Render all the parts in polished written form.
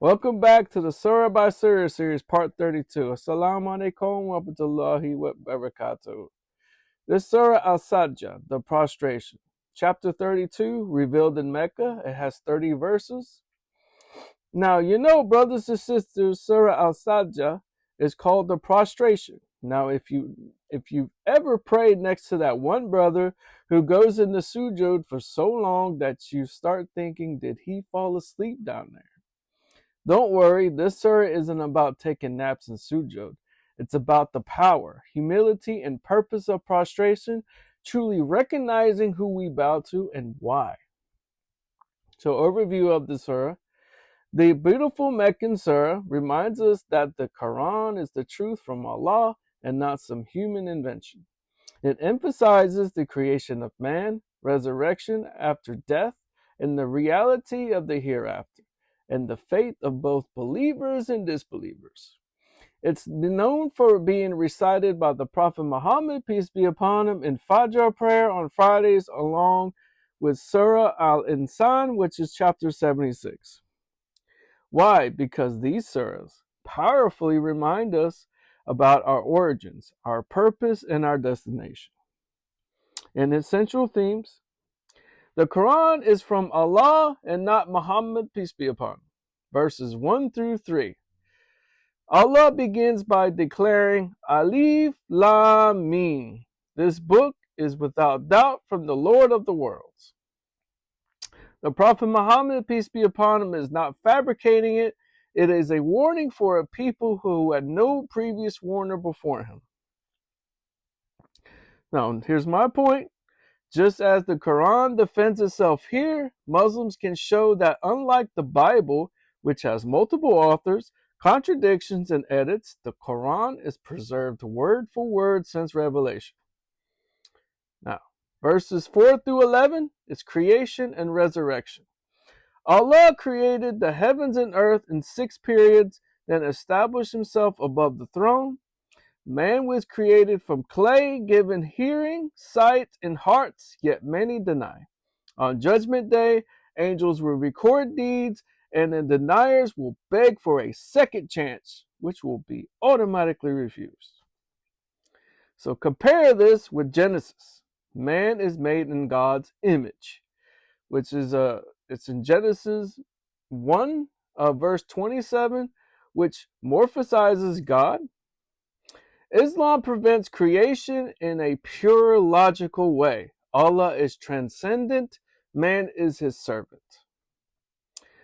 Welcome back to the Surah by Surah series, part 32. Assalamu alaikum wa rahmatullahi wa barakatuh. This Surah Al Sajdah, the prostration. Chapter 32, revealed in Mecca. It has 30 verses. Now, brothers and sisters, Surah Al Sajdah is called the prostration. Now, if you've ever prayed next to that one brother who goes in the sujood for so long that you start thinking, did he fall asleep down there? Don't worry, this surah isn't about taking naps in sujood. It's about the power, humility, and purpose of prostration, truly recognizing who we bow to and why. So, overview of the surah. The beautiful Meccan surah reminds us that the Quran is the truth from Allah and not some human invention. It emphasizes the creation of man, resurrection after death, and the reality of the hereafter, and the faith of both believers and disbelievers. It's known for being recited by the Prophet Muhammad, peace be upon him, in Fajr prayer on Fridays, along with Surah Al Insan, which is chapter 76. Why? Because these surahs powerfully remind us about our origins, our purpose, and our destination. In its central themes, the Quran is from Allah and not Muhammad, peace be upon him. Verses 1 through 3. Allah begins by declaring, Alif Lam Mim. This book is without doubt from the Lord of the worlds. The Prophet Muhammad, peace be upon him, is not fabricating it. It is a warning for a people who had no previous warner before him. Now, here's my point. Just as the Quran defends itself here, Muslims can show that unlike the Bible, which has multiple authors, contradictions, and edits, the Quran is preserved word for word since Revelation. Now, verses 4 through 11 is creation and resurrection. Allah created the heavens and earth in 6 periods, then established himself above the throne. Man was created from clay, given hearing, sight, and hearts, yet many deny. On Judgment Day, angels will record deeds, and the deniers will beg for a second chance, which will be automatically refused. So compare this with Genesis. Man is made in God's image, which is it's in Genesis 1, verse 27, which morphosizes God. Islam prevents creation in a pure logical way. Allah is transcendent, man is his servant.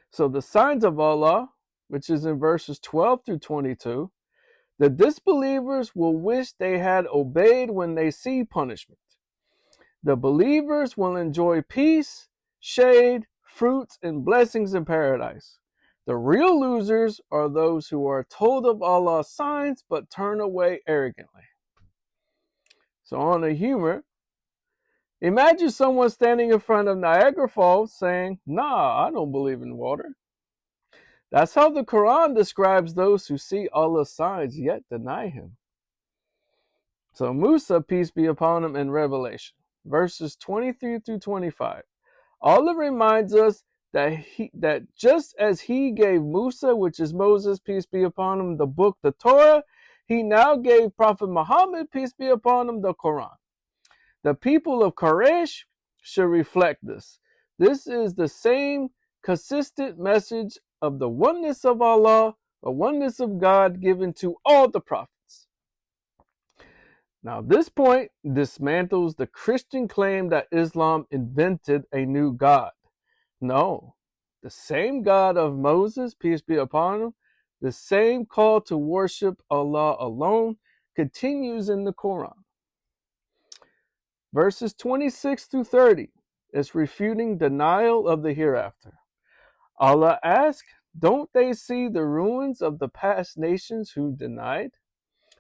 So the signs of Allah, which is in verses 12 through 22, the disbelievers will wish they had obeyed when they see punishment. The believers will enjoy peace, shade, fruits, and blessings in paradise. The real losers are those who are told of Allah's signs but turn away arrogantly. So on a humor, imagine someone standing in front of Niagara Falls saying, "Nah, I don't believe in water." That's how the Quran describes those who see Allah's signs yet deny him. So Musa, peace be upon him, in Revelation, verses 23 through 25, Allah reminds us that just as he gave Musa, which is Moses, peace be upon him, the book, the Torah, he now gave Prophet Muhammad, peace be upon him, the Quran. The people of Quraysh should reflect this. This is the same consistent message of the oneness of Allah, the oneness of God given to all the prophets. Now, this point dismantles the Christian claim that Islam invented a new God. No, the same God of Moses, peace be upon him, the same call to worship Allah alone continues in the Quran. Verses 26 through 30 is refuting denial of the hereafter. Allah asks, don't they see the ruins of the past nations who denied?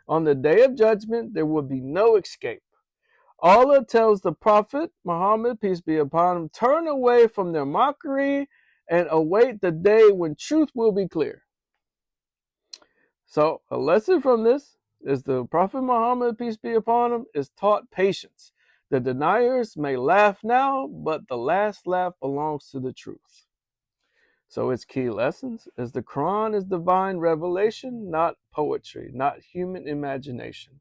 On the day of judgment, there will be no escape. Allah tells the Prophet Muhammad, peace be upon him, turn away from their mockery and await the day when truth will be clear. So a lesson from this is the Prophet Muhammad, peace be upon him, is taught patience. The deniers may laugh now, but the last laugh belongs to the truth. So its key lessons is the Quran is divine revelation, not poetry, not human imagination.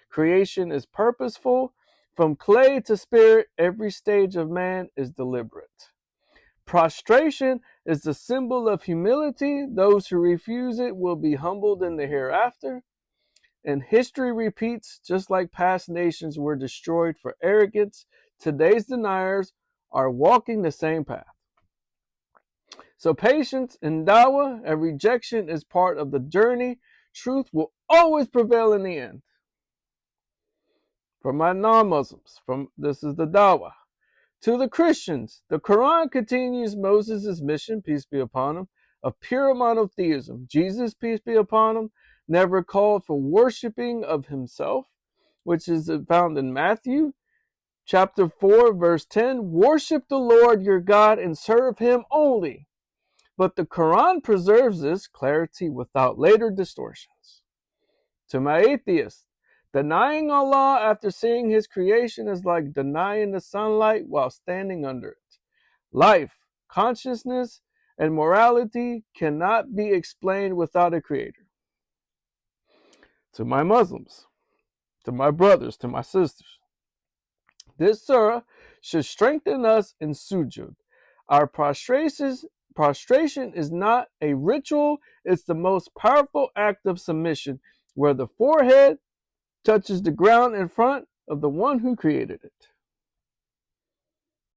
Creation is purposeful. From clay to spirit, every stage of man is deliberate. Prostration is the symbol of humility. Those who refuse it will be humbled in the hereafter. And history repeats, just like past nations were destroyed for arrogance, today's deniers are walking the same path. So patience in dawah and rejection is part of the journey. Truth will always prevail in the end. For my non-Muslims, this is the dawah. To the Christians, the Quran continues Moses' mission, peace be upon him, of pure monotheism. Jesus, peace be upon him, never called for worshiping of himself, which is found in Matthew chapter 4, verse 10. Worship the Lord your God and serve him only. But the Quran preserves this clarity without later distortions. To my atheists, denying Allah after seeing his creation is like denying the sunlight while standing under it. Life, consciousness, and morality cannot be explained without a creator. To my Muslims, to my brothers, to my sisters, this surah should strengthen us in sujud. Our prostration is not a ritual, it's the most powerful act of submission, where the forehead touches the ground in front of the one who created it.